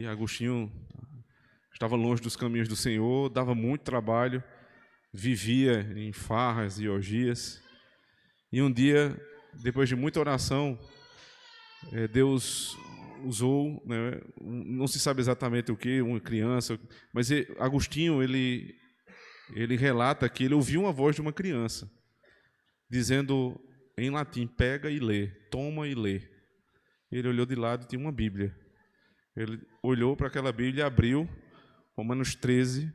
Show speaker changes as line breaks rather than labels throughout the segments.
E Agostinho estava longe dos caminhos do Senhor, dava muito trabalho, vivia em farras e orgias. E um dia, depois de muita oração, Deus usou, né, não se sabe exatamente o que, uma criança, mas Agostinho ele relata que ele ouviu uma voz de uma criança dizendo em latim: pega e lê, toma e lê. Ele olhou de lado e tinha uma Bíblia. Ele olhou para aquela Bíblia e abriu Romanos 13,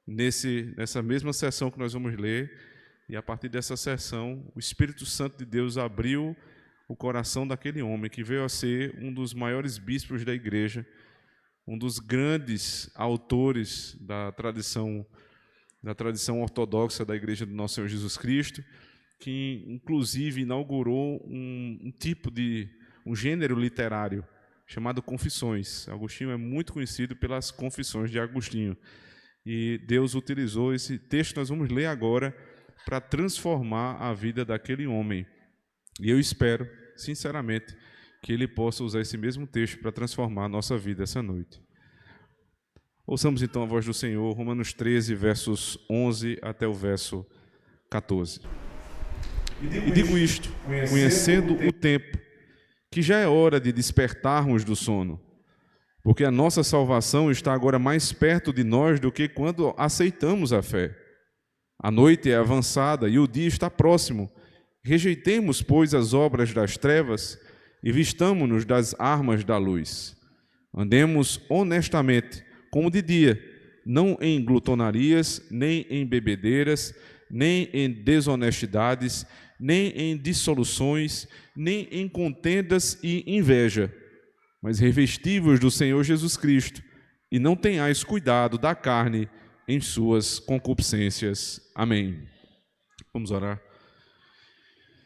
nessa mesma sessão que nós vamos ler, e a partir dessa sessão, o Espírito Santo de Deus abriu o coração daquele homem, que veio a ser um dos maiores bispos da igreja, um dos grandes autores da tradição ortodoxa da igreja do nosso Senhor Jesus Cristo, que inclusive inaugurou um gênero literário chamado Confissões. Agostinho é muito conhecido pelas Confissões de Agostinho. E Deus utilizou esse texto que nós vamos ler agora para transformar a vida daquele homem. E eu espero, sinceramente, que ele possa usar esse mesmo texto para transformar a nossa vida essa noite. Ouçamos então a voz do Senhor, Romanos 13, versos 11 até o verso 14. E digo isto, conhecendo o tempo, que já é hora de despertarmos do sono, porque a nossa salvação está agora mais perto de nós do que quando aceitamos a fé. A noite é avançada e o dia está próximo. Rejeitemos, pois, as obras das trevas e vistamo-nos das armas da luz. Andemos honestamente, como de dia, não em glutonarias, nem em bebedeiras, nem em desonestidades, nem em dissoluções, nem em contendas e inveja, mas revesti-vos do Senhor Jesus Cristo, e não tenhais cuidado da carne em suas concupiscências. Amém. Vamos orar.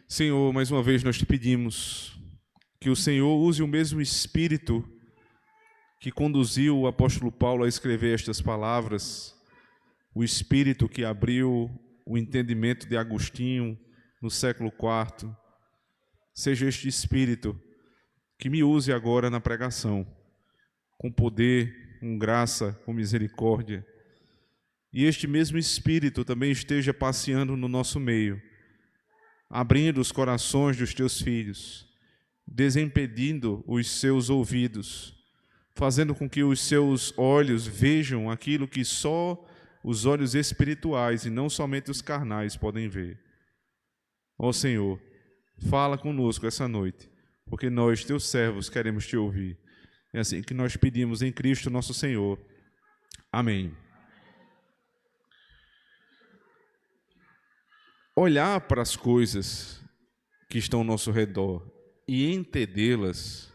Senhor, mais uma vez nós te pedimos que o Senhor use o mesmo Espírito que conduziu o apóstolo Paulo a escrever estas palavras, o Espírito que abriu o entendimento de Agostinho no século IV, seja este Espírito que me use agora na pregação, com poder, com graça, com misericórdia, e este mesmo Espírito também esteja passeando no nosso meio, abrindo os corações dos teus filhos, desimpedindo os seus ouvidos, fazendo com que os seus olhos vejam aquilo que só os olhos espirituais e não somente os carnais podem ver. Ó Senhor, fala conosco essa noite, porque nós, teus servos, queremos te ouvir. É assim que nós pedimos em Cristo nosso Senhor. Amém. Olhar para as coisas que estão ao nosso redor e entendê-las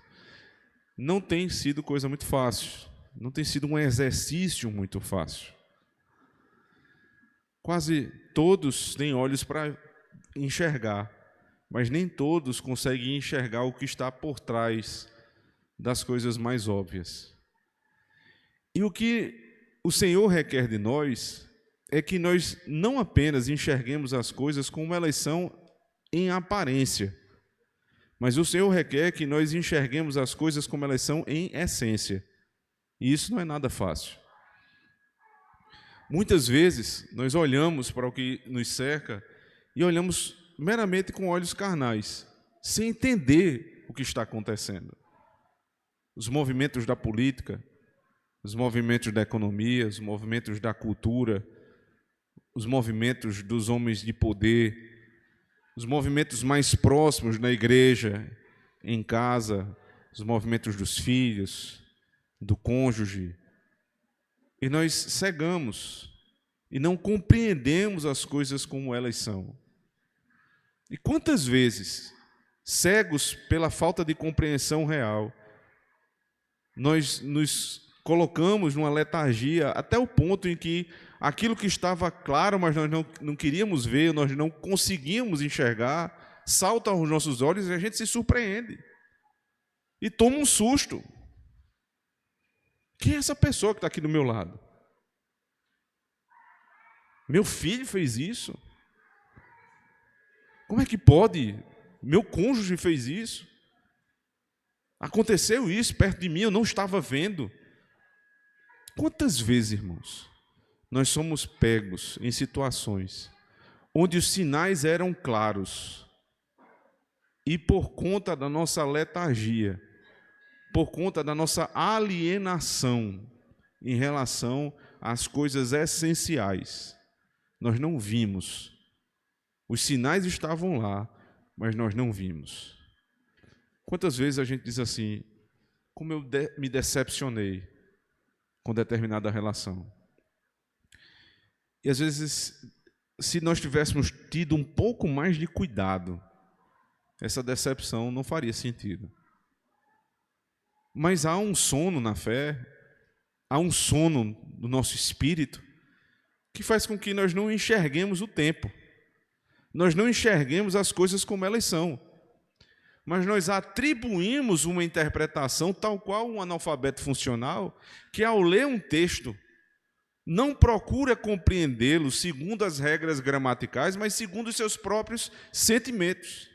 não tem sido coisa muito fácil, não tem sido um exercício muito fácil. Quase todos têm olhos para enxergar, mas nem todos conseguem enxergar o que está por trás das coisas mais óbvias. E o que o Senhor requer de nós é que nós não apenas enxerguemos as coisas como elas são em aparência, mas o Senhor requer que nós enxerguemos as coisas como elas são em essência. E isso não é nada fácil. Muitas vezes nós olhamos para o que nos cerca e olhamos meramente com olhos carnais, sem entender o que está acontecendo. Os movimentos da política, os movimentos da economia, os movimentos da cultura, os movimentos dos homens de poder, os movimentos mais próximos na igreja, em casa, os movimentos dos filhos, do cônjuge. E nós cegamos e não compreendemos as coisas como elas são. E quantas vezes, cegos pela falta de compreensão real, nós nos colocamos numa letargia até o ponto em que aquilo que estava claro, mas nós não queríamos ver, nós não conseguíamos enxergar, salta aos nossos olhos e a gente se surpreende. E toma um susto. Quem é essa pessoa que está aqui do meu lado? Meu filho fez isso? Como é que pode? Meu cônjuge fez isso? Aconteceu isso perto de mim, eu não estava vendo. Quantas vezes, irmãos, nós somos pegos em situações onde os sinais eram claros e por conta da nossa letargia, por conta da nossa alienação em relação às coisas essenciais, nós não vimos. Os sinais estavam lá, mas nós não vimos. Quantas vezes a gente diz assim, como eu me decepcionei com determinada relação. E às vezes, se nós tivéssemos tido um pouco mais de cuidado, essa decepção não faria sentido. Mas há um sono na fé, há um sono no nosso espírito, que faz com que nós não enxerguemos o tempo. Nós não enxerguemos as coisas como elas são. Mas nós atribuímos uma interpretação tal qual um analfabeto funcional, que ao ler um texto, não procura compreendê-lo segundo as regras gramaticais, mas segundo os seus próprios sentimentos.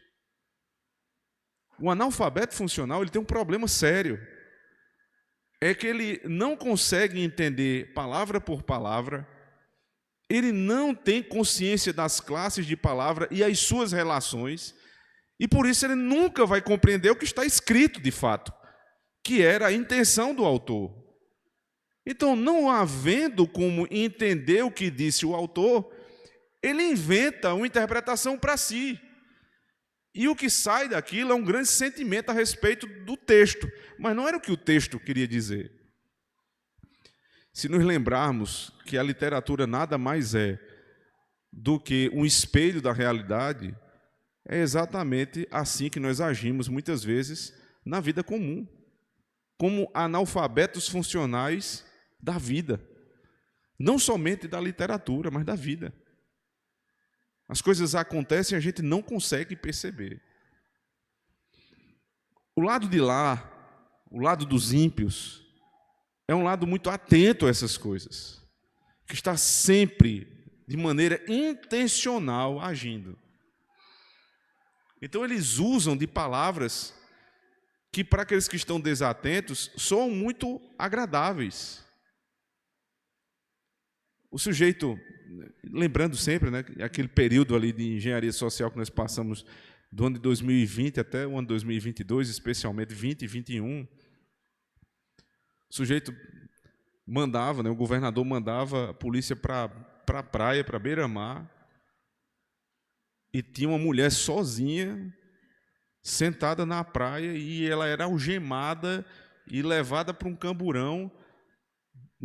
O analfabeto funcional ele tem um problema sério. É que ele não consegue entender palavra por palavra, ele não tem consciência das classes de palavra e as suas relações, e por isso ele nunca vai compreender o que está escrito de fato, que era a intenção do autor. Então, não havendo como entender o que disse o autor, ele inventa uma interpretação para si. E o que sai daquilo é um grande sentimento a respeito do texto, mas não era o que o texto queria dizer. Se nos lembrarmos que a literatura nada mais é do que um espelho da realidade, é exatamente assim que nós agimos muitas vezes na vida comum, como analfabetos funcionais da vida, não somente da literatura, mas da vida. As coisas acontecem e a gente não consegue perceber. O lado de lá, o lado dos ímpios, é um lado muito atento a essas coisas, que está sempre, de maneira intencional, agindo. Então, eles usam de palavras que, para aqueles que estão desatentos, soam muito agradáveis. O sujeito, lembrando sempre, né, aquele período ali de engenharia social que nós passamos do ano de 2020 até o ano de 2022, especialmente 20 e 21, o sujeito mandava, né, o governador mandava a polícia para a praia, para a beira-mar, e tinha uma mulher sozinha, sentada na praia, e ela era algemada e levada para um camburão,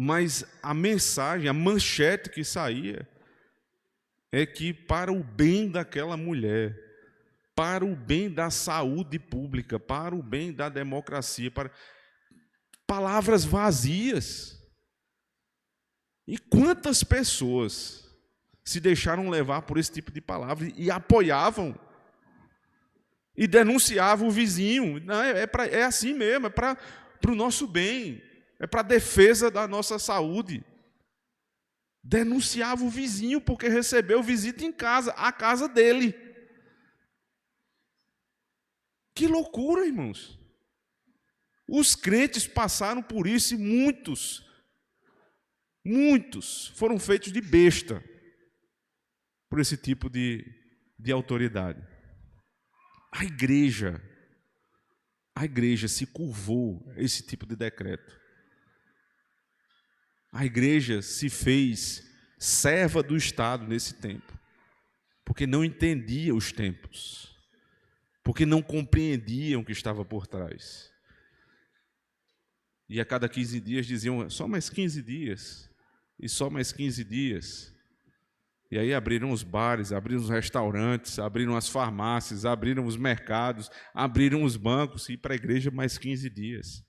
mas a mensagem, a manchete que saía, é que para o bem daquela mulher, para o bem da saúde pública, para o bem da democracia, para palavras vazias. E quantas pessoas se deixaram levar por esse tipo de palavra e apoiavam e denunciavam o vizinho? Não, é assim mesmo, é para o nosso bem, é para a defesa da nossa saúde. Denunciava o vizinho porque recebeu visita em casa, a casa dele. Que loucura, irmãos. Os crentes passaram por isso e muitos foram feitos de besta por esse tipo de autoridade. A igreja se curvou a esse tipo de decreto. A igreja se fez serva do Estado nesse tempo, porque não entendia os tempos, porque não compreendiam o que estava por trás. E a cada 15 dias diziam, só mais 15 dias, e só mais 15 dias. E aí abriram os bares, abriram os restaurantes, abriram as farmácias, abriram os mercados, abriram os bancos, e para a igreja mais 15 dias.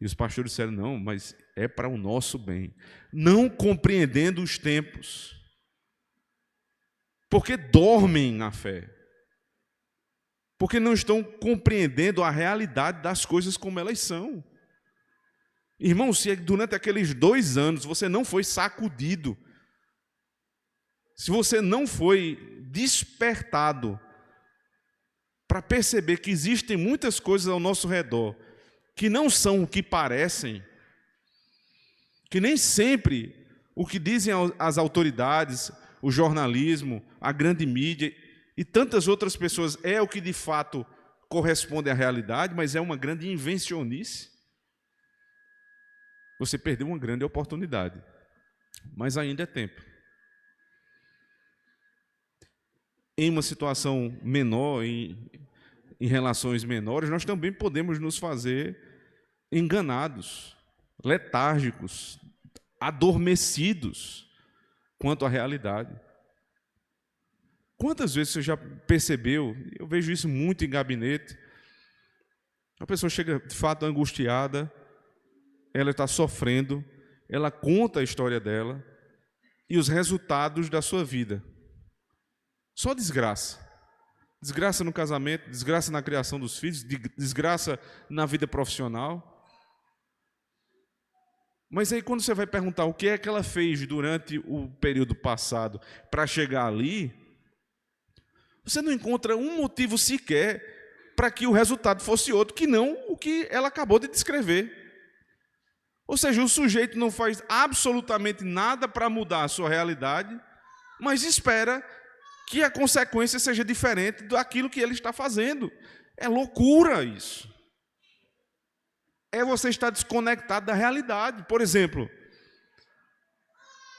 E os pastores disseram, não, mas é para o nosso bem. Não compreendendo os tempos. Porque dormem na fé. Porque não estão compreendendo a realidade das coisas como elas são. Irmão, se durante aqueles 2 anos você não foi sacudido, se você não foi despertado para perceber que existem muitas coisas ao nosso redor que não são o que parecem, que nem sempre o que dizem as autoridades, o jornalismo, a grande mídia e tantas outras pessoas é o que de fato corresponde à realidade, mas é uma grande invencionice. Você perdeu uma grande oportunidade, mas ainda é tempo. Em uma situação menor, em relações menores, nós também podemos nos fazer enganados, letárgicos, adormecidos quanto à realidade. Quantas vezes você já percebeu, eu vejo isso muito em gabinete, a pessoa chega de fato angustiada, ela está sofrendo, ela conta a história dela e os resultados da sua vida. Só desgraça. Desgraça no casamento, desgraça na criação dos filhos, desgraça na vida profissional. Mas aí quando você vai perguntar o que é que ela fez durante o período passado para chegar ali, você não encontra um motivo sequer para que o resultado fosse outro que não o que ela acabou de descrever. Ou seja, o sujeito não faz absolutamente nada para mudar a sua realidade, mas espera que a consequência seja diferente daquilo que ele está fazendo. É loucura isso. É você estar desconectado da realidade. Por exemplo,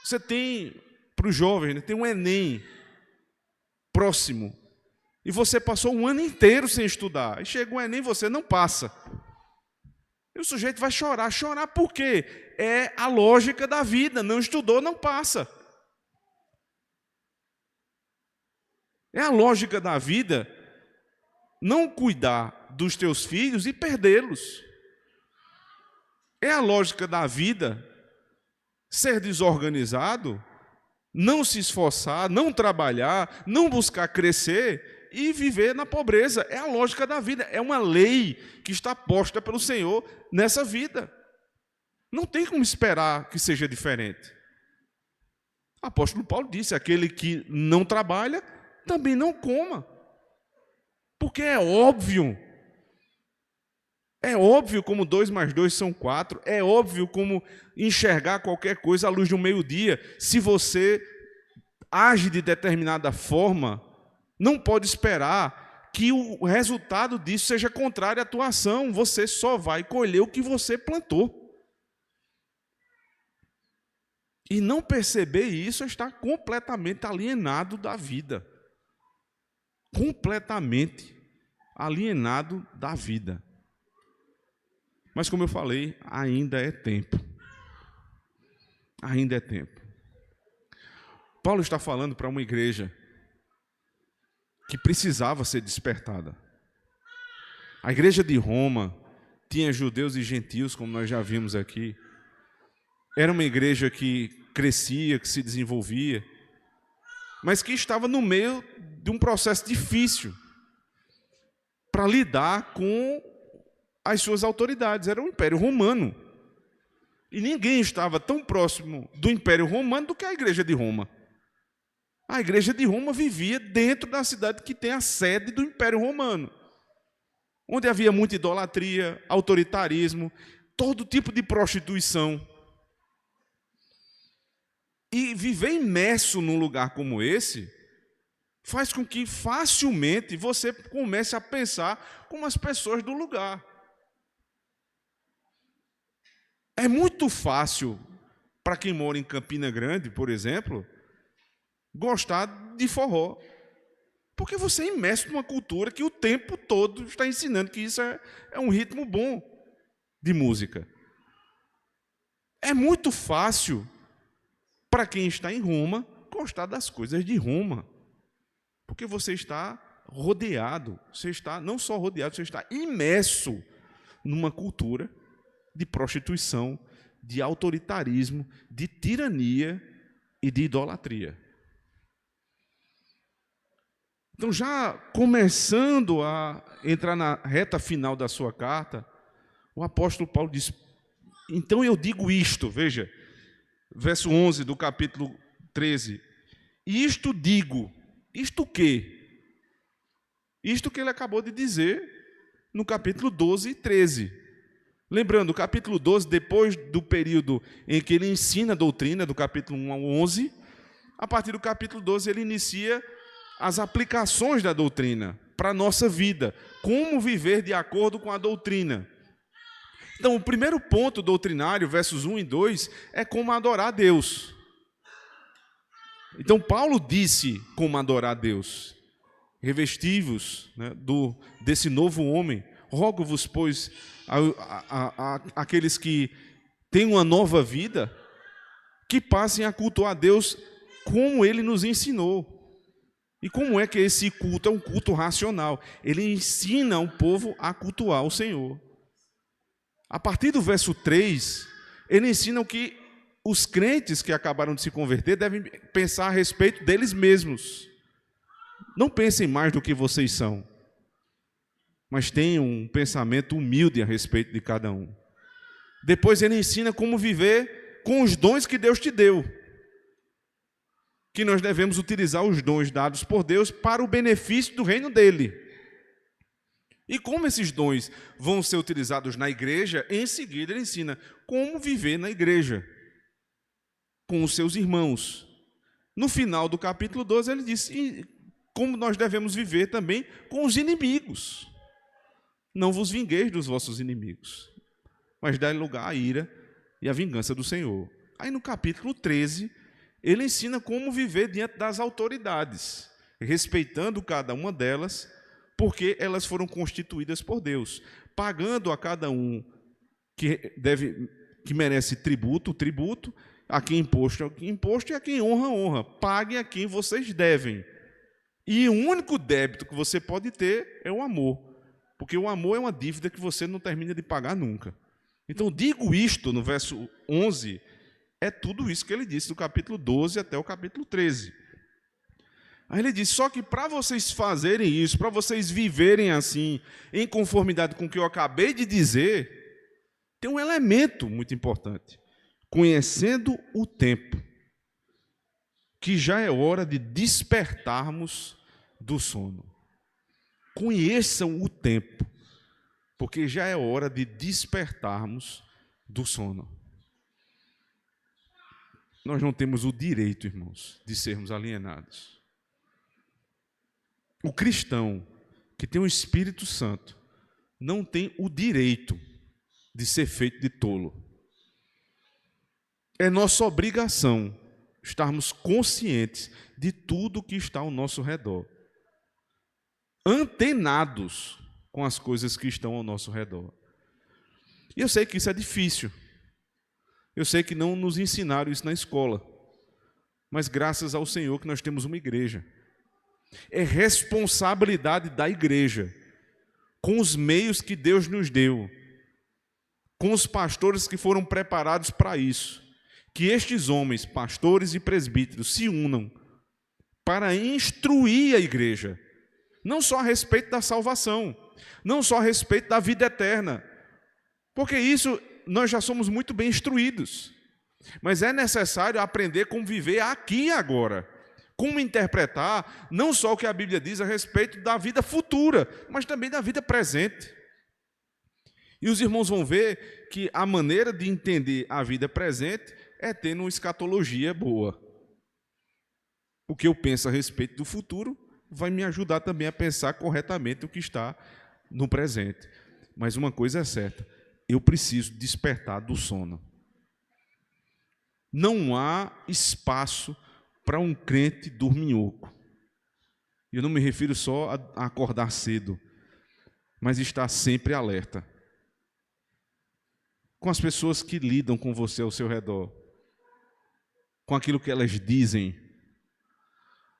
você tem, para os jovens, tem um Enem próximo, e você passou um ano inteiro sem estudar, e chega o Enem e você não passa. E o sujeito vai chorar. Chorar por quê? É a lógica da vida. Não estudou, não passa. É a lógica da vida não cuidar dos teus filhos e perdê-los. É a lógica da vida ser desorganizado, não se esforçar, não trabalhar, não buscar crescer e viver na pobreza. É a lógica da vida. É uma lei que está posta pelo Senhor nessa vida. Não tem como esperar que seja diferente. O apóstolo Paulo disse, aquele que não trabalha, também não coma. Porque é óbvio como 2 mais 2 são 4, é óbvio como enxergar qualquer coisa à luz do meio-dia. Se você age de determinada forma, não pode esperar que o resultado disso seja contrário à tua ação. Você só vai colher o que você plantou. E não perceber isso é estar completamente alienado da vida. Completamente alienado da vida. Mas, como eu falei, ainda é tempo. Ainda é tempo. Paulo está falando para uma igreja que precisava ser despertada. A igreja de Roma tinha judeus e gentios, como nós já vimos aqui. Era uma igreja que crescia, que se desenvolvia, mas que estava no meio de um processo difícil para lidar com as suas autoridades. Era o Império Romano. E ninguém estava tão próximo do Império Romano do que a igreja de Roma. A igreja de Roma vivia dentro da cidade que tem a sede do Império Romano, onde havia muita idolatria, autoritarismo, todo tipo de prostituição. E viver imerso num lugar como esse faz com que facilmente você comece a pensar como as pessoas do lugar. É muito fácil para quem mora em Campina Grande, por exemplo, gostar de forró. Porque você é imerso numa cultura que o tempo todo está ensinando que isso é um ritmo bom de música. É muito fácil para quem está em Roma gostar das coisas de Roma. Porque você está rodeado, você está não só rodeado, você está imerso numa cultura de prostituição, de autoritarismo, de tirania e de idolatria. Então, já começando a entrar na reta final da sua carta, o apóstolo Paulo diz, então eu digo isto, veja, verso 11 do capítulo 13, isto digo, isto o quê? Isto que ele acabou de dizer no capítulo 12 e 13. Lembrando, o capítulo 12, depois do período em que ele ensina a doutrina, do capítulo 1 ao 11, a partir do capítulo 12 ele inicia as aplicações da doutrina para a nossa vida, como viver de acordo com a doutrina. Então, o primeiro ponto doutrinário, versos 1 e 2, é como adorar a Deus. Então, Paulo disse como adorar a Deus. Revesti-vos, né, desse novo homem. Rogo-vos, pois, aqueles que têm uma nova vida, que passem a cultuar a Deus como Ele nos ensinou. E como é que esse culto é um culto racional? Ele ensina o povo a cultuar o Senhor. A partir do verso 3, ele ensina que os crentes que acabaram de se converter devem pensar a respeito deles mesmos. Não pensem mais do que vocês são, mas tenham um pensamento humilde a respeito de cada um. Depois ele ensina como viver com os dons que Deus te deu. Que nós devemos utilizar os dons dados por Deus para o benefício do reino dele. E como esses dons vão ser utilizados na igreja, em seguida ele ensina como viver na igreja, com os seus irmãos. No final do capítulo 12 ele diz como nós devemos viver também com os inimigos. Não vos vingueis dos vossos inimigos, mas dai lugar à ira e à vingança do Senhor. Aí no capítulo 13, ele ensina como viver diante das autoridades, respeitando cada uma delas, porque elas foram constituídas por Deus, pagando a cada um que merece tributo, a quem imposto, e a quem honra, honra. Paguem a quem vocês devem. E o único débito que você pode ter é o amor, porque o amor é uma dívida que você não termina de pagar nunca. Então, digo isto no verso 11, é tudo isso que ele disse, do capítulo 12 até o capítulo 13. Aí ele diz, só que para vocês fazerem isso, para vocês viverem assim, em conformidade com o que eu acabei de dizer, tem um elemento muito importante. Conhecendo o tempo, que já é hora de despertarmos do sono. Conheçam o tempo, porque já é hora de despertarmos do sono. Nós não temos o direito, irmãos, de sermos alienados. O cristão que tem o Espírito Santo não tem o direito de ser feito de tolo. É nossa obrigação estarmos conscientes de tudo que está ao nosso redor, antenados com as coisas que estão ao nosso redor. E eu sei que isso é difícil. Eu sei que não nos ensinaram isso na escola, mas graças ao Senhor que nós temos uma igreja. É responsabilidade da igreja, com os meios que Deus nos deu, com os pastores que foram preparados para isso, que estes homens, pastores e presbíteros, se unam para instruir a igreja, não só a respeito da salvação, não só a respeito da vida eterna, porque isso nós já somos muito bem instruídos, mas é necessário aprender como viver aqui e agora, como interpretar não só o que a Bíblia diz a respeito da vida futura, mas também da vida presente. E os irmãos vão ver que a maneira de entender a vida presente é tendo uma escatologia boa. O que eu penso a respeito do futuro vai me ajudar também a pensar corretamente o que está no presente. Mas uma coisa é certa, eu preciso despertar do sono. Não há espaço para um crente dorminhoco. Eu não me refiro só a acordar cedo, mas estar sempre alerta com as pessoas que lidam com você ao seu redor, com aquilo que elas dizem,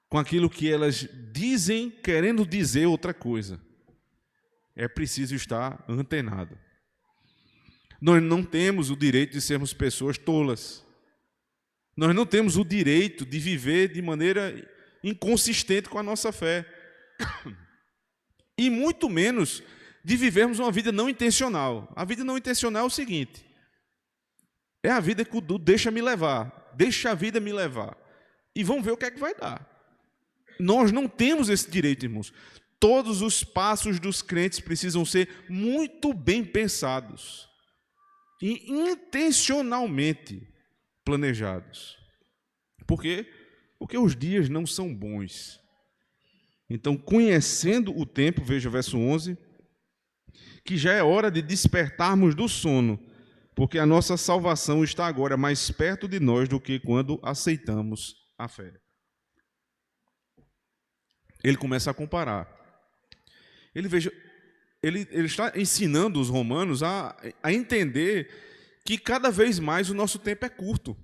com aquilo que elas dizem querendo dizer outra coisa. É preciso estar antenado. Nós não temos o direito de sermos pessoas tolas. Nós não temos o direito de viver de maneira inconsistente com a nossa fé. E muito menos de vivermos uma vida não intencional. A vida não intencional é o seguinte: é a vida que o deixa-me levar, deixa a vida me levar. E vamos ver o que é que vai dar. Nós não temos esse direito, irmãos. Todos os passos dos crentes precisam ser muito bem pensados e intencionalmente planejados. Por quê? Porque os dias não são bons. Então, conhecendo o tempo, veja o verso 11, que já é hora de despertarmos do sono, porque a nossa salvação está agora mais perto de nós do que quando aceitamos a fé. Ele começa a comparar. Ele está ensinando os romanos a entender que cada vez mais o nosso tempo é curto.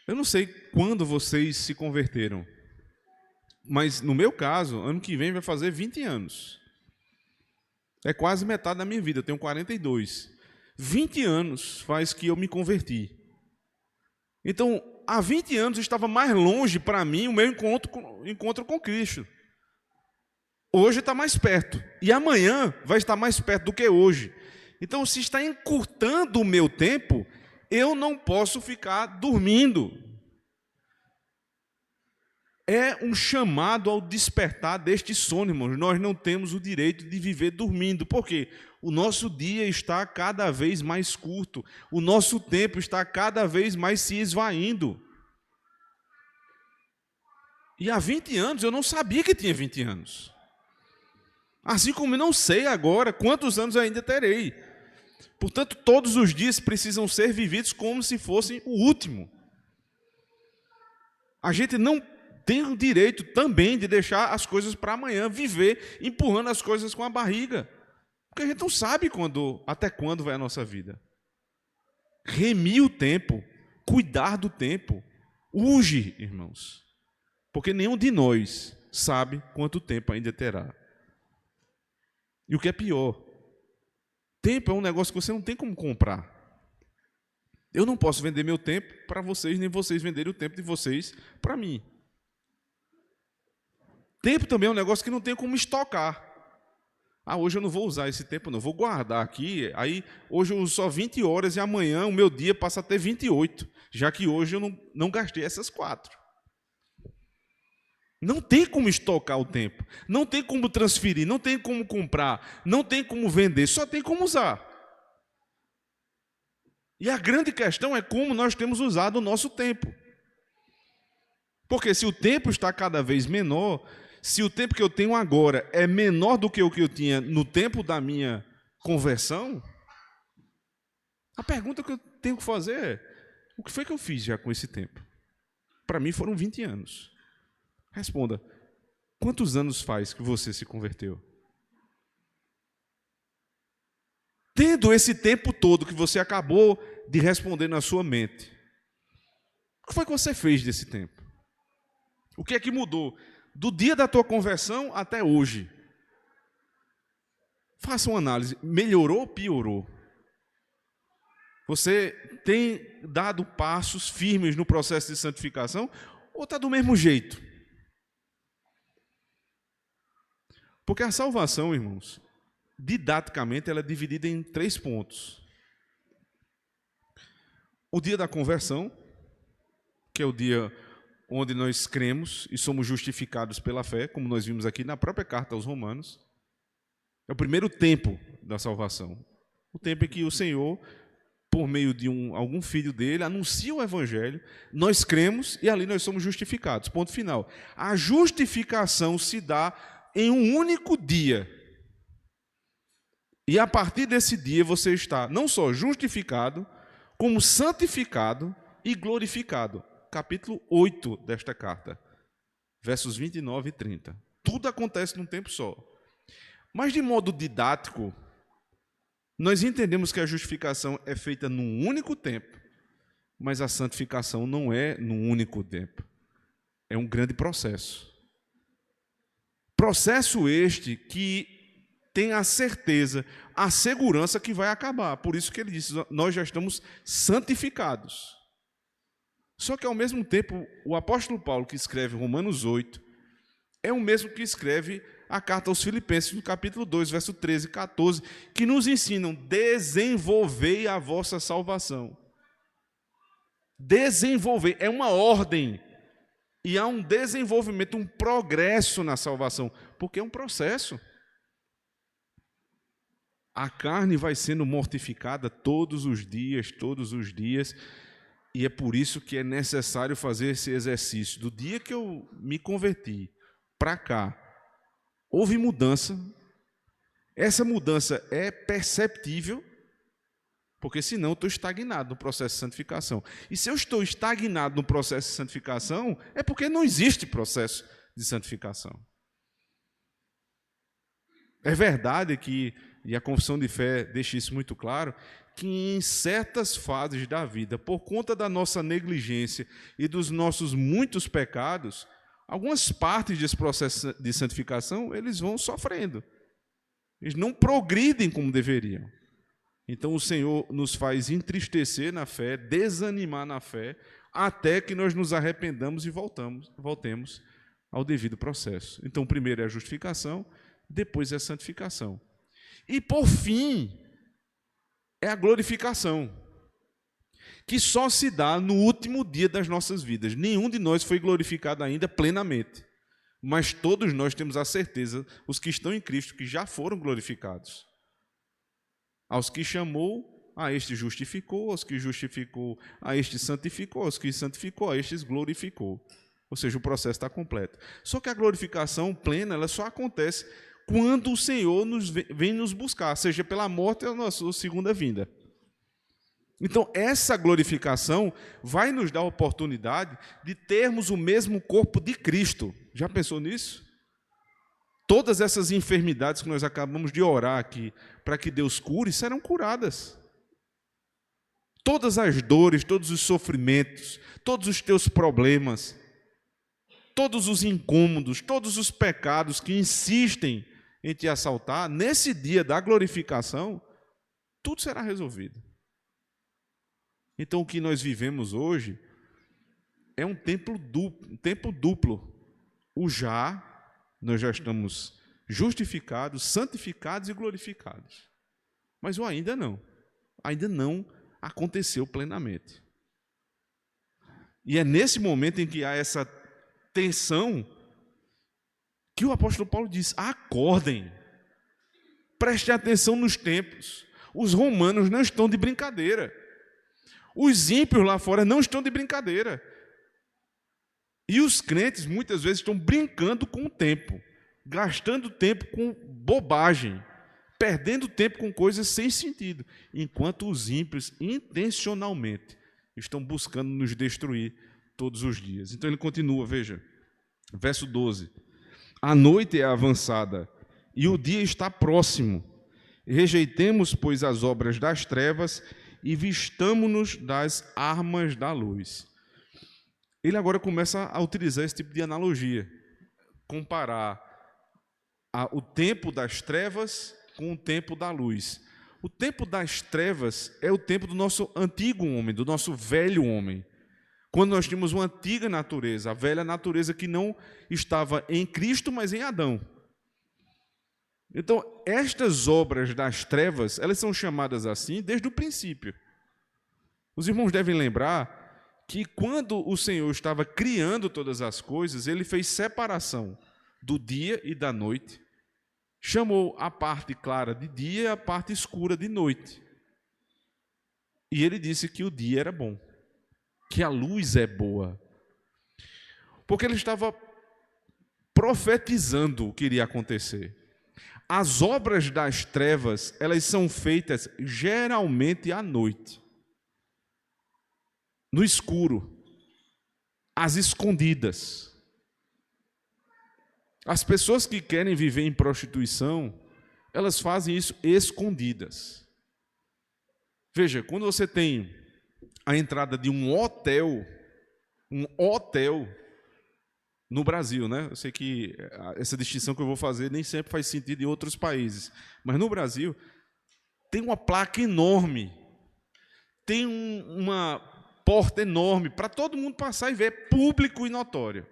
Eu não sei quando vocês se converteram, mas no meu caso, ano que vem vai fazer 20 anos. É quase metade da minha vida, eu tenho 42. 20 anos faz que eu me converti. Então, há 20 anos estava mais longe para mim o meu encontro com Cristo. Hoje está mais perto. E amanhã vai estar mais perto do que hoje. Então, se está encurtando o meu tempo, eu não posso ficar dormindo. É um chamado ao despertar deste sono, irmãos. Nós não temos o direito de viver dormindo. Por quê? O nosso dia está cada vez mais curto. O nosso tempo está cada vez mais se esvaindo. E há 20 anos eu não sabia que tinha 20 anos. Assim como eu não sei agora quantos anos ainda terei. Portanto, todos os dias precisam ser vividos como se fossem o último. A gente não tem o direito também de deixar as coisas para amanhã, viver empurrando as coisas com a barriga. Porque a gente não sabe até quando vai a nossa vida. Remir o tempo, cuidar do tempo, urge, irmãos. Porque nenhum de nós sabe quanto tempo ainda terá. E o que é pior, tempo é um negócio que você não tem como comprar. Eu não posso vender meu tempo para vocês, nem vocês venderem o tempo de vocês para mim. Tempo também é um negócio que não tem como estocar. Hoje eu não vou usar esse tempo, não. Vou guardar aqui. Aí, hoje eu uso só 20 horas e amanhã o meu dia passa a ter 28, já que hoje eu não gastei essas 4. Não tem como estocar o tempo. Não tem como transferir, não tem como comprar, não tem como vender, só tem como usar. E a grande questão é como nós temos usado o nosso tempo. Porque se o tempo está cada vez menor, se o tempo que eu tenho agora é menor do que o que eu tinha no tempo da minha conversão, a pergunta que eu tenho que fazer é: o que foi que eu fiz já com esse tempo? Para mim foram 20 anos. Responda: quantos anos faz que você se converteu? Tendo esse tempo todo que você acabou de responder na sua mente, o que foi que você fez desse tempo? O que é que mudou do dia da tua conversão até hoje? Faça uma análise. Melhorou ou piorou? Você tem dado passos firmes no processo de santificação ou está do mesmo jeito? Porque a salvação, irmãos, didaticamente ela é dividida em 3 pontos. O dia da conversão, que é o dia onde nós cremos e somos justificados pela fé, como nós vimos aqui na própria carta aos Romanos. É o primeiro tempo da salvação. O tempo em que o Senhor, por meio de algum filho dele, anuncia o Evangelho, nós cremos e ali nós somos justificados. Ponto final. A justificação se dá em um único dia. E a partir desse dia você está não só justificado, como santificado e glorificado. Capítulo 8 desta carta, versos 29 e 30. Tudo acontece num tempo só. Mas de modo didático, nós entendemos que a justificação é feita num único tempo, mas a santificação não é num único tempo. É um grande processo. Processo este que tem a certeza, a segurança que vai acabar. Por isso que ele diz: nós já estamos santificados. Só que, ao mesmo tempo, o apóstolo Paulo, que escreve Romanos 8, é o mesmo que escreve a carta aos Filipenses, no capítulo 2, verso 13 e 14, que nos ensinam: desenvolvei a vossa salvação. Desenvolver é uma ordem. E há um desenvolvimento, um progresso na salvação, porque é um processo. A carne vai sendo mortificada todos os dias, e é por isso que é necessário fazer esse exercício. Do dia que eu me converti para cá, houve mudança. Essa mudança é perceptível, porque senão eu estou estagnado no processo de santificação. E se eu estou estagnado no processo de santificação, é porque não existe processo de santificação. É verdade que, e a confissão de fé deixa isso muito claro, que em certas fases da vida, por conta da nossa negligência e dos nossos muitos pecados, algumas partes desse processo de santificação, eles vão sofrendo. Eles não progridem como deveriam. Então o Senhor nos faz entristecer na fé, desanimar na fé, até que nós nos arrependamos e voltemos ao devido processo. Então primeiro é a justificação, depois é a santificação. E por fim, é a glorificação, que só se dá no último dia das nossas vidas. Nenhum de nós foi glorificado ainda plenamente, mas todos nós temos a certeza, os que estão em Cristo, que já foram glorificados. Aos que chamou, a este justificou, aos que justificou, a este santificou, aos que santificou, a estes glorificou. Ou seja, o processo está completo. Só que a glorificação plena, ela só acontece quando o Senhor vem nos buscar, seja pela morte ou na sua segunda vinda. Então, essa glorificação vai nos dar a oportunidade de termos o mesmo corpo de Cristo. Já pensou nisso? Todas essas enfermidades que nós acabamos de orar aqui, para que Deus cure, serão curadas. Todas as dores, todos os sofrimentos, todos os teus problemas, todos os incômodos, todos os pecados que insistem em te assaltar, nesse dia da glorificação, tudo será resolvido. Então, o que nós vivemos hoje é um tempo duplo. Nós já estamos justificados, santificados e glorificados. Mas o ainda não aconteceu plenamente. E é nesse momento em que há essa tensão que o apóstolo Paulo diz: acordem, prestem atenção nos tempos. Os romanos não estão de brincadeira. Os ímpios lá fora não estão de brincadeira. E os crentes muitas vezes estão brincando com o tempo, gastando tempo com bobagem, perdendo tempo com coisas sem sentido, enquanto os ímpios intencionalmente estão buscando nos destruir todos os dias. Então ele continua, veja, verso 12. A noite é avançada e o dia está próximo. Rejeitemos, pois, as obras das trevas e vistamo-nos das armas da luz. Ele agora começa a utilizar esse tipo de analogia, comparar o tempo das trevas com o tempo da luz. O tempo das trevas é o tempo do nosso antigo homem, do nosso velho homem. Quando nós tínhamos uma antiga natureza, a velha natureza que não estava em Cristo, mas em Adão. Então, estas obras das trevas, elas são chamadas assim desde o princípio. Os irmãos devem lembrar que quando o Senhor estava criando todas as coisas, ele fez separação do dia e da noite, chamou a parte clara de dia e a parte escura de noite. E ele disse que o dia era bom, que a luz é boa, porque ele estava profetizando o que iria acontecer. As obras das trevas, elas são feitas geralmente à noite, no escuro, às escondidas. As pessoas que querem viver em prostituição, elas fazem isso escondidas. Veja, quando você tem a entrada de um hotel no Brasil, né? Eu sei que essa distinção que eu vou fazer nem sempre faz sentido em outros países, mas no Brasil tem uma placa enorme, tem uma porta enorme para todo mundo passar e ver, é público e notório.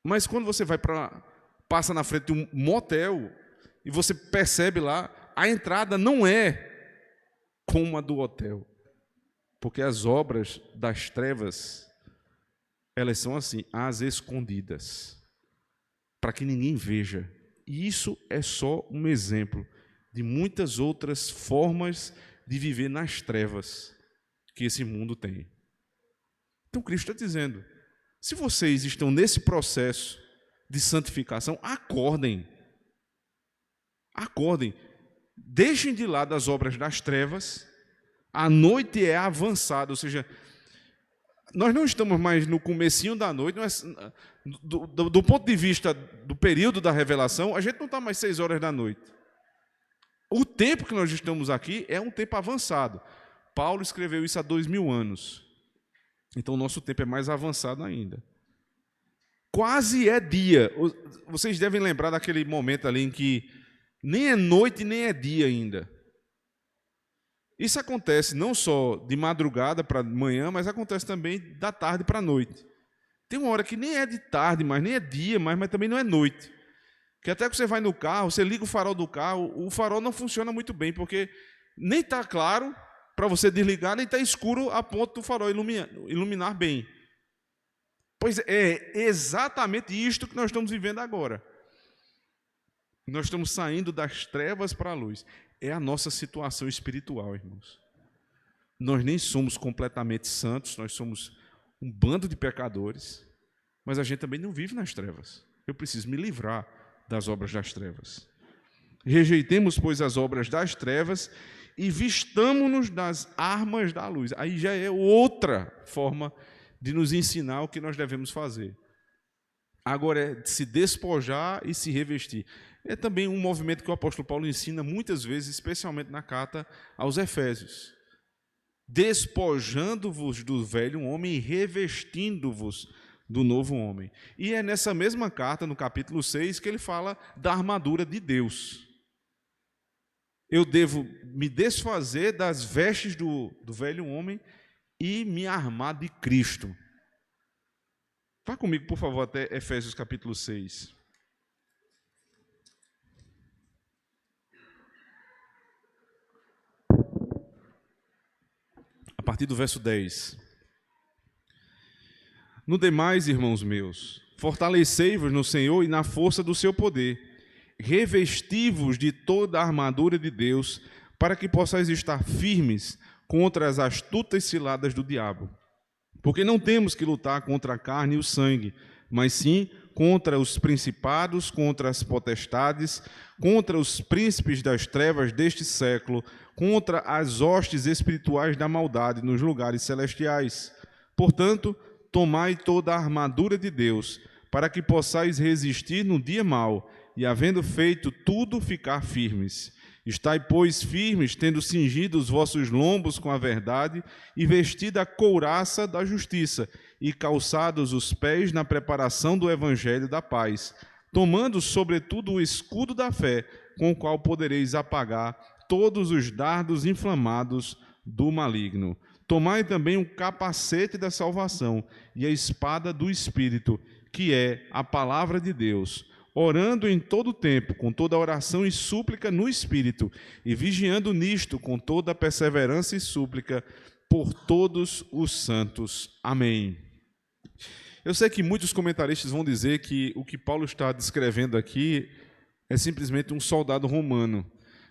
Mas quando você passa na frente de um motel e você percebe lá, a entrada não é como a do hotel, porque as obras das trevas elas são assim, às escondidas, para que ninguém veja. E isso é só um exemplo de muitas outras formas de viver nas trevas que esse mundo tem. Então Cristo está dizendo, se vocês estão nesse processo de santificação, acordem. Acordem. Deixem de lado as obras das trevas. A noite é avançada, ou seja, nós não estamos mais no comecinho da noite, do ponto de vista do período da revelação, a gente não está mais 6 horas da noite. O tempo que nós estamos aqui é um tempo avançado. Paulo escreveu isso há 2000 anos. Então, o nosso tempo é mais avançado ainda. Quase é dia. Vocês devem lembrar daquele momento ali em que nem é noite, nem é dia ainda. Isso acontece não só de madrugada para manhã, mas acontece também da tarde para a noite. Tem uma hora que nem é de tarde, mas nem é dia, mas também não é noite. Que até que você vai no carro, você liga o farol do carro, o farol não funciona muito bem, porque nem está claro para você desligar, nem está escuro a ponto do farol iluminar bem. Pois é exatamente isto que nós estamos vivendo agora. Nós estamos saindo das trevas para a luz. É a nossa situação espiritual, irmãos. Nós nem somos completamente santos, nós somos um bando de pecadores, mas a gente também não vive nas trevas. Eu preciso me livrar das obras das trevas. Rejeitemos, pois, as obras das trevas e vistamo-nos das armas da luz. Aí já é outra forma de nos ensinar o que nós devemos fazer. Agora é se despojar e se revestir. É também um movimento que o apóstolo Paulo ensina muitas vezes, especialmente na carta aos Efésios. Despojando-vos do velho homem e revestindo-vos do novo homem. E é nessa mesma carta, no capítulo 6, que ele fala da armadura de Deus. Eu devo me desfazer das vestes do velho homem e me armar de Cristo. Vá comigo, por favor, até Efésios capítulo 6. A partir do verso 10. No demais, irmãos meus, fortalecei-vos no Senhor e na força do seu poder. Revesti-vos de toda a armadura de Deus, para que possais estar firmes contra as astutas ciladas do diabo. Porque não temos que lutar contra a carne e o sangue, mas sim contra os principados, contra as potestades, contra os príncipes das trevas deste século, contra as hostes espirituais da maldade nos lugares celestiais. Portanto, tomai toda a armadura de Deus, para que possais resistir no dia mau, e havendo feito tudo, ficar firmes. Estai, pois, firmes, tendo cingido os vossos lombos com a verdade, e vestida a couraça da justiça, e calçados os pés na preparação do evangelho da paz, tomando, sobretudo, o escudo da fé, com o qual podereis apagar todos os dardos inflamados do maligno. Tomai também o capacete da salvação e a espada do Espírito, que é a palavra de Deus, orando em todo o tempo, com toda oração e súplica no Espírito, e vigiando nisto com toda perseverança e súplica por todos os santos. Amém. Eu sei que muitos comentaristas vão dizer que o que Paulo está descrevendo aqui é simplesmente um soldado romano.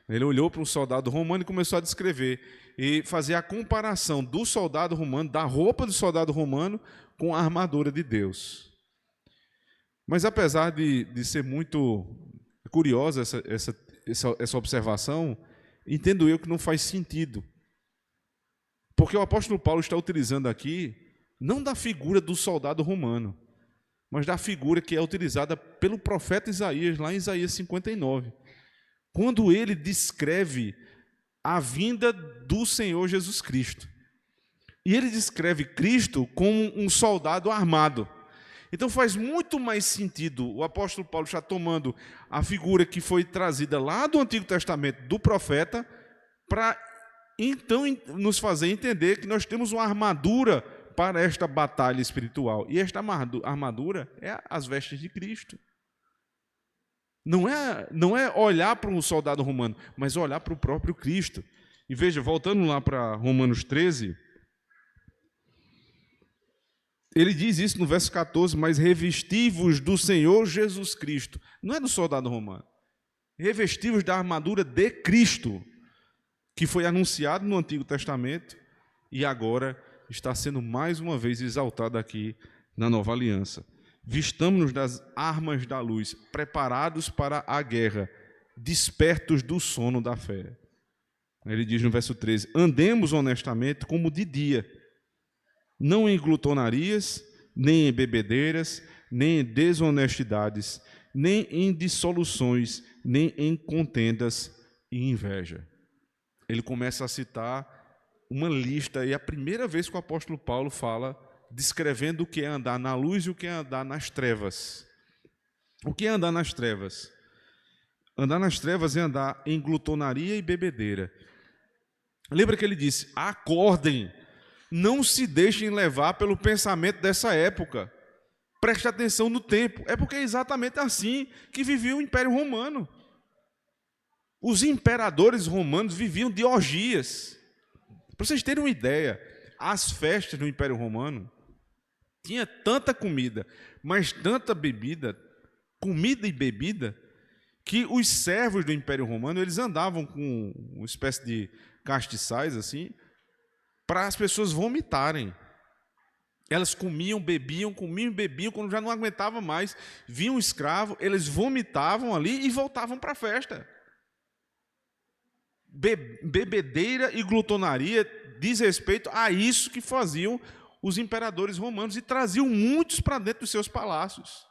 Ele olhou para um soldado romano e começou a descrever e fazer a comparação do soldado romano, da roupa do soldado romano, com a armadura de Deus. Mas apesar de ser muito curiosa essa observação, entendo eu que não faz sentido. Porque o apóstolo Paulo está utilizando aqui, não da figura do soldado romano, mas da figura que é utilizada pelo profeta Isaías, lá em Isaías 59. Quando ele descreve a vinda do Senhor Jesus Cristo. E ele descreve Cristo como um soldado armado. Então faz muito mais sentido o apóstolo Paulo estar tomando a figura que foi trazida lá do Antigo Testamento do profeta, para então nos fazer entender que nós temos uma armadura para esta batalha espiritual. E esta armadura é as vestes de Cristo. Não é olhar para um soldado romano, mas olhar para o próprio Cristo. E veja, voltando lá para Romanos 13, Ele diz isso no verso 14, mas revesti-vos do Senhor Jesus Cristo. Não é do soldado romano. Revesti-vos da armadura de Cristo, que foi anunciado no Antigo Testamento e agora está sendo mais uma vez exaltado aqui na Nova Aliança. Vistamos-nos das armas da luz, preparados para a guerra, despertos do sono da fé. Ele diz no verso 13, andemos honestamente como de dia, não em glutonarias, nem em bebedeiras, nem em desonestidades, nem em dissoluções, nem em contendas e inveja. Ele começa a citar uma lista, e é a primeira vez que o apóstolo Paulo fala, descrevendo o que é andar na luz e o que é andar nas trevas. O que é andar nas trevas? Andar nas trevas é andar em glutonaria e bebedeira. Lembra que ele disse, acordem, não se deixem levar pelo pensamento dessa época. Preste atenção no tempo. É porque é exatamente assim que vivia o Império Romano. Os imperadores romanos viviam de orgias. Para vocês terem uma ideia, as festas no Império Romano tinha tanta comida, mas tanta bebida, comida e bebida, que os servos do Império Romano, eles andavam com uma espécie de castiçais assim, para as pessoas vomitarem. Elas comiam e bebiam, quando já não aguentava mais, vinha um escravo, eles vomitavam ali e voltavam para a festa. Bebedeira e glutonaria diz respeito a isso que faziam os imperadores romanos e traziam muitos para dentro dos seus palácios.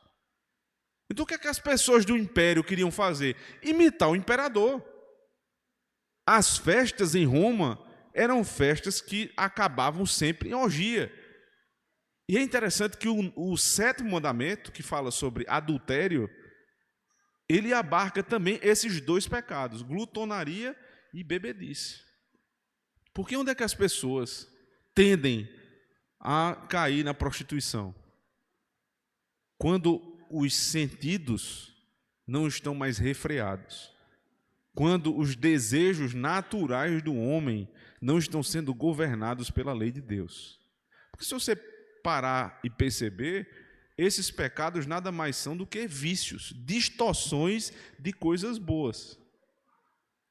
Então o que é que as pessoas do império queriam fazer? Imitar o imperador. As festas em Roma eram festas que acabavam sempre em orgia. E é interessante que o sétimo mandamento, que fala sobre adultério, ele abarca também esses dois pecados, glutonaria e bebedice. Porque onde é que as pessoas tendem a cair na prostituição? Quando os sentidos não estão mais refreados. Quando os desejos naturais do homem não estão sendo governados pela lei de Deus. Porque se você parar e perceber, esses pecados nada mais são do que vícios, distorções de coisas boas.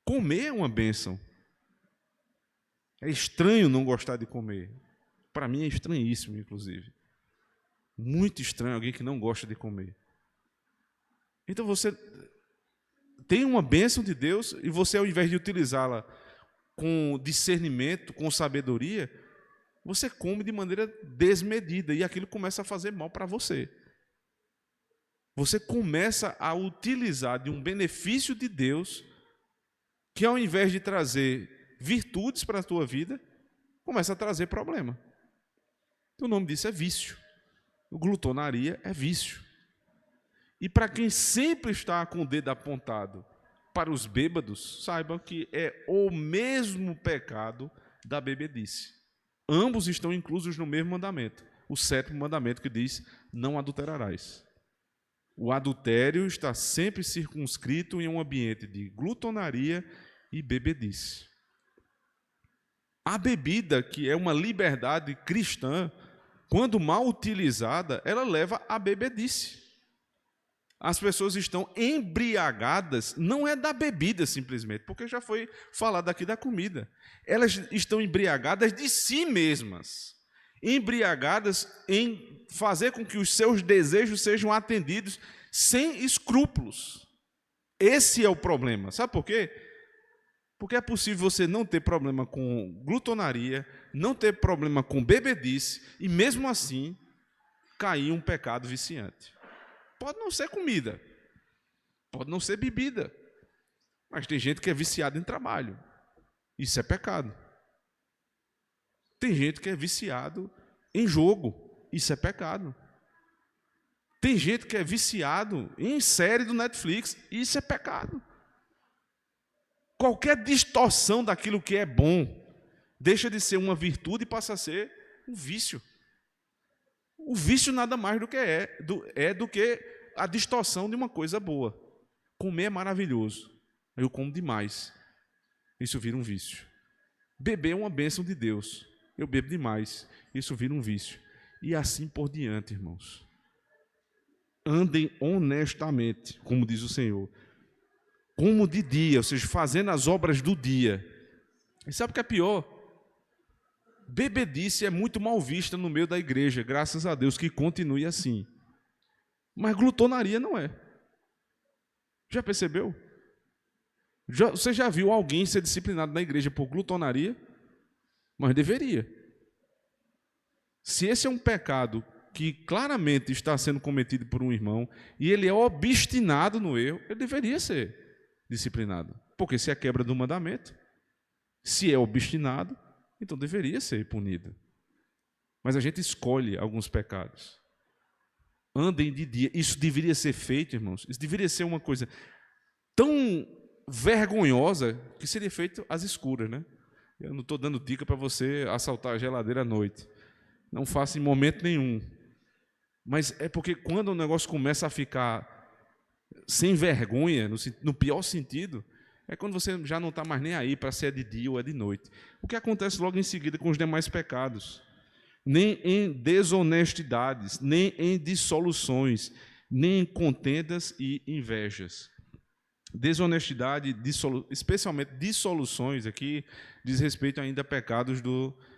Comer é uma bênção. É estranho não gostar de comer. Para mim é estranhíssimo, inclusive. Muito estranho alguém que não gosta de comer. Então você tem uma bênção de Deus e você, ao invés de utilizá-la com discernimento, com sabedoria, você come de maneira desmedida e aquilo começa a fazer mal para você. Você começa a utilizar de um benefício de Deus que, ao invés de trazer virtudes para a tua vida, começa a trazer problema. Então, o nome disso é vício. Glutonaria é vício. E para quem sempre está com o dedo apontado para os bêbados, saibam que é o mesmo pecado da bebedice. Ambos estão inclusos no mesmo mandamento, o sétimo mandamento que diz, não adulterarás. O adultério está sempre circunscrito em um ambiente de glutonaria e bebedice. A bebida, que é uma liberdade cristã, quando mal utilizada, ela leva à bebedice. As pessoas estão embriagadas, não é da bebida simplesmente, porque já foi falado aqui da comida. Elas estão embriagadas de si mesmas, embriagadas em fazer com que os seus desejos sejam atendidos sem escrúpulos. Esse é o problema. Sabe por quê? Porque é possível você não ter problema com glutonaria, não ter problema com bebedice, e mesmo assim cair em um pecado viciante. Pode não ser comida, pode não ser bebida, mas tem gente que é viciada em trabalho. Isso é pecado. Tem gente que é viciado em jogo. Isso é pecado. Tem gente que é viciado em série do Netflix. Isso é pecado. Qualquer distorção daquilo que é bom deixa de ser uma virtude e passa a ser um vício. O vício nada mais do que a distorção de uma coisa boa. Comer é maravilhoso. Eu como demais. Isso vira um vício. Beber é uma bênção de Deus. Eu bebo demais. Isso vira um vício. e assim por diante, irmãos. Andem honestamente, como diz o Senhor, como de dia, ou seja, fazendo as obras do dia. E sabe o que é pior? Bebedice é muito mal vista no meio da igreja, graças a Deus que continue assim. Mas glutonaria não é. Já percebeu? Você já viu alguém ser disciplinado na igreja por glutonaria? Mas deveria. Se esse é um pecado que claramente está sendo cometido por um irmão e ele é obstinado no erro, ele deveria ser disciplinado. Porque se é quebra do mandamento, se é obstinado, então deveria ser punido. Mas a gente escolhe alguns pecados. Andem de dia. Isso deveria ser feito, irmãos. Isso deveria ser uma coisa tão vergonhosa que seria feito às escuras, né? Eu não estou dando dica para você assaltar a geladeira à noite. Não faça em momento nenhum. Mas é porque quando o negócio começa a ficar sem vergonha, no pior sentido, é quando você já não está mais nem aí para se é de dia ou é de noite. O que acontece logo em seguida com os demais pecados? Nem em desonestidades, nem em dissoluções, nem em contendas e invejas. Desonestidade, especialmente dissoluções, aqui diz respeito ainda a pecados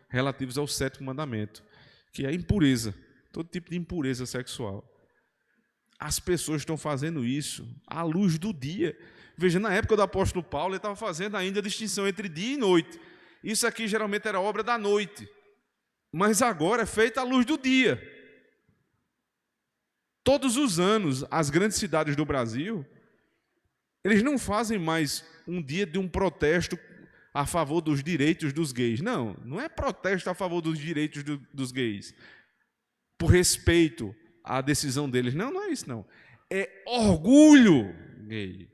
relativos ao sétimo mandamento, que é a impureza, todo tipo de impureza sexual. As pessoas estão fazendo isso à luz do dia. Veja, na época do apóstolo Paulo, ele estava fazendo ainda a distinção entre dia e noite. Isso aqui geralmente era obra da noite, mas agora é feita à luz do dia. Todos os anos, as grandes cidades do Brasil, eles não fazem mais um dia de um protesto a favor dos direitos dos gays. Não, não é protesto a favor dos direitos dos gays, por respeito à decisão deles. Não, não é isso, não. É orgulho gay.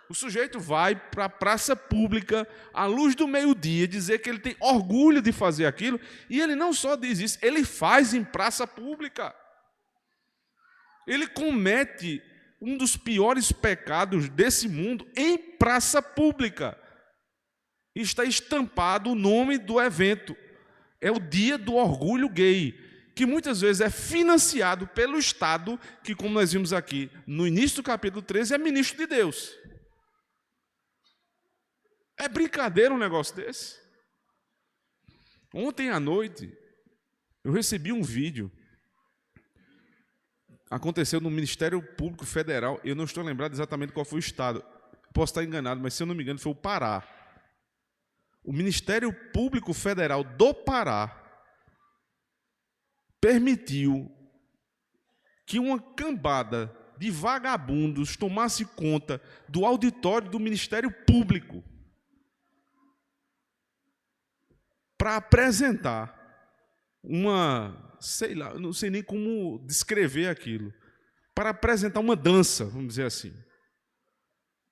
O sujeito vai para a praça pública, à luz do meio-dia, dizer que ele tem orgulho de fazer aquilo, e ele não só diz isso, ele faz em praça pública. Ele comete um dos piores pecados desse mundo em praça pública. Está estampado o nome do evento. É o Dia do Orgulho Gay, que muitas vezes é financiado pelo Estado, que, como nós vimos aqui no início do capítulo 13, é ministro de Deus. É brincadeira um negócio desse? Ontem à noite, eu recebi um vídeo. Aconteceu no Ministério Público Federal. Eu não estou lembrado exatamente qual foi o estado. Posso estar enganado, mas se eu não me engano foi o Pará. O Ministério Público Federal do Pará permitiu que uma cambada de vagabundos tomasse conta do auditório do Ministério Público para apresentar sei lá, não sei nem como descrever aquilo, para apresentar uma dança, vamos dizer assim,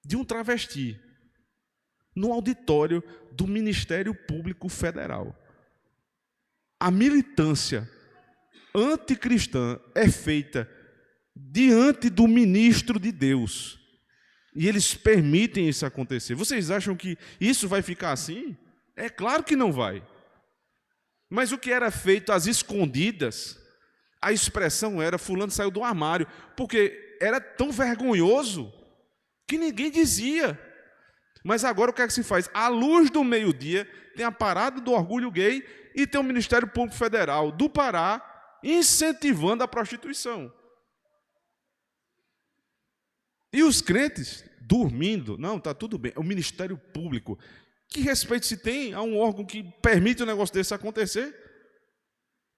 de um travesti, no auditório do Ministério Público Federal. A militância anticristã é feita diante do ministro de Deus, e eles permitem isso acontecer. Vocês acham que isso vai ficar assim? É claro que não vai. Mas o que era feito às escondidas, a expressão era fulano saiu do armário, porque era tão vergonhoso que ninguém dizia. Mas agora o que é que se faz? À luz do meio-dia, tem a parada do orgulho gay e tem o Ministério Público Federal do Pará incentivando a prostituição. E os crentes dormindo. Não, está tudo bem. O Ministério Público. Que respeito se tem a um órgão que permite um negócio desse acontecer?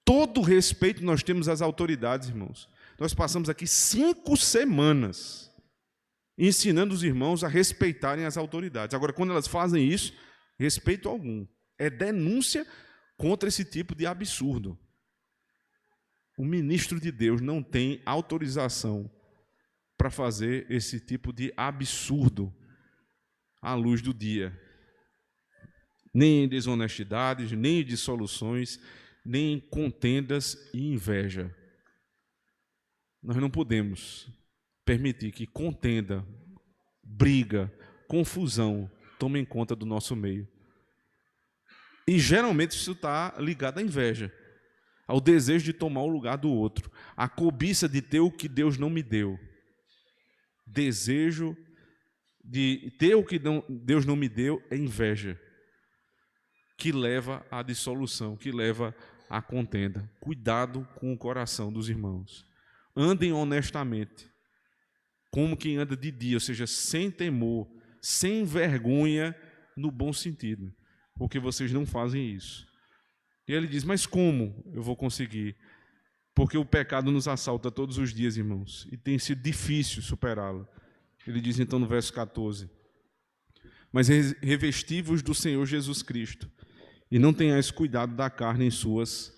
Todo respeito nós temos às autoridades, irmãos. Nós passamos aqui 5 semanas ensinando os irmãos a respeitarem as autoridades. Agora, quando elas fazem isso, respeito algum. É denúncia contra esse tipo de absurdo. O ministro de Deus não tem autorização para fazer esse tipo de absurdo à luz do dia. Nem em desonestidades, nem em dissoluções, nem em contendas e inveja. Nós não podemos permitir que contenda, briga, confusão tomem conta do nosso meio. E geralmente isso está ligado à inveja. ao desejo de tomar o lugar do outro, à cobiça de ter o que Deus não me deu, desejo de ter o que Deus não me deu é inveja, que leva à dissolução, que leva à contenda. Cuidado com o coração dos irmãos. Andem honestamente, como quem anda de dia, ou seja, sem temor, sem vergonha, no bom sentido, porque vocês não fazem isso. E ele diz, mas como eu vou conseguir? Porque o pecado nos assalta todos os dias, irmãos, e tem sido difícil superá-lo. Ele diz então no verso 14, mas revesti-vos do Senhor Jesus Cristo, e não tenhais cuidado da carne em suas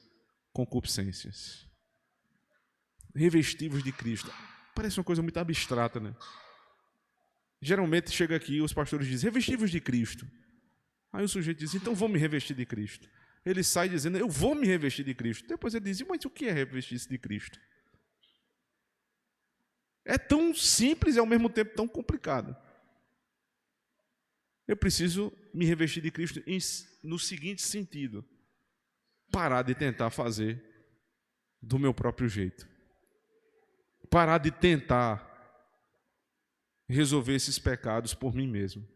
concupiscências. Revesti-vos de Cristo. Parece uma coisa muito abstrata, né? Geralmente chega aqui, os pastores dizem, revesti-vos de Cristo. Aí o sujeito diz, então vou me revestir de Cristo. Ele sai dizendo, eu vou me revestir de Cristo. Depois ele diz, mas o que é revestir-se de Cristo? É tão simples e ao mesmo tempo tão complicado. Eu preciso me revestir de Cristo no seguinte sentido: parar de tentar fazer do meu próprio jeito. Parar de tentar resolver esses pecados por mim mesmo.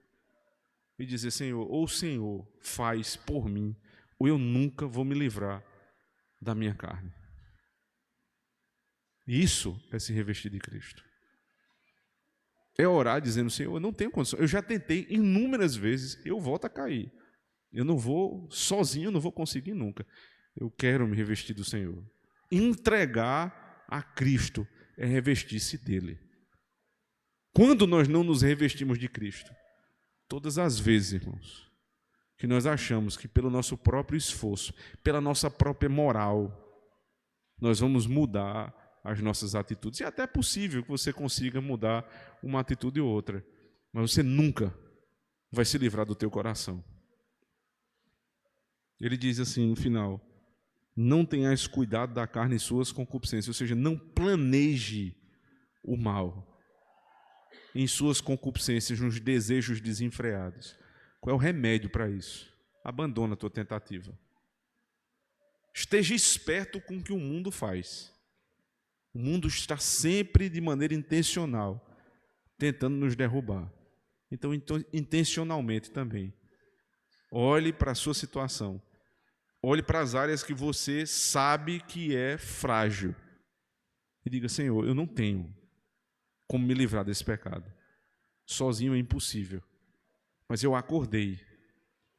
E dizer, Senhor, ou o Senhor faz por mim, ou eu nunca vou me livrar da minha carne. Isso é se revestir de Cristo. É orar dizendo, Senhor, eu não tenho condição. Eu já tentei inúmeras vezes, eu volto a cair. Eu não vou, sozinho, eu não vou conseguir nunca. Eu quero me revestir do Senhor. Entregar a Cristo é revestir-se dele. Quando nós não nos revestimos de Cristo? Todas as vezes, irmãos, que nós achamos que pelo nosso próprio esforço, pela nossa própria moral, nós vamos mudar as nossas atitudes. E até é possível que você consiga mudar uma atitude ou outra, mas você nunca vai se livrar do teu coração. Ele diz assim no final, não tenhais cuidado da carne e suas concupiscências, ou seja, não planeje o mal em suas concupiscências, nos desejos desenfreados. Qual é o remédio para isso? Abandona a tua tentativa. Esteja esperto com o que o mundo faz. O mundo está sempre, de maneira intencional, tentando nos derrubar. Então, intencionalmente também. Olhe para a sua situação. Olhe para as áreas que você sabe que é frágil. E diga, Senhor, eu não tenho como me livrar desse pecado. Sozinho é impossível. Mas eu acordei,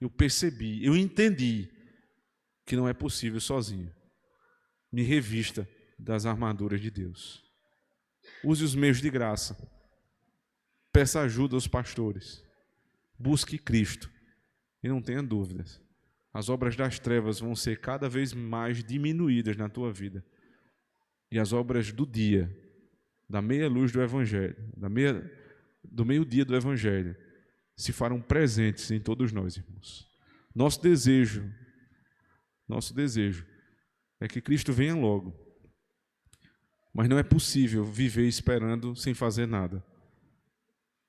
eu percebi, eu entendi que não é possível sozinho. Me revista das armaduras de Deus. Use os meios de graça. Peça ajuda aos pastores. Busque Cristo. E não tenha dúvidas. As obras das trevas vão ser cada vez mais diminuídas na tua vida. E as obras do dia, da meia-luz do Evangelho, do meio-dia do Evangelho, se farão presentes em todos nós, irmãos. Nosso desejo é que Cristo venha logo. Mas não é possível viver esperando sem fazer nada.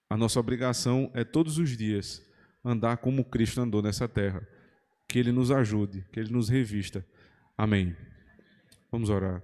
A nossa obrigação é todos os dias andar como Cristo andou nessa terra. Que Ele nos ajude, que Ele nos revista. Amém. Vamos orar.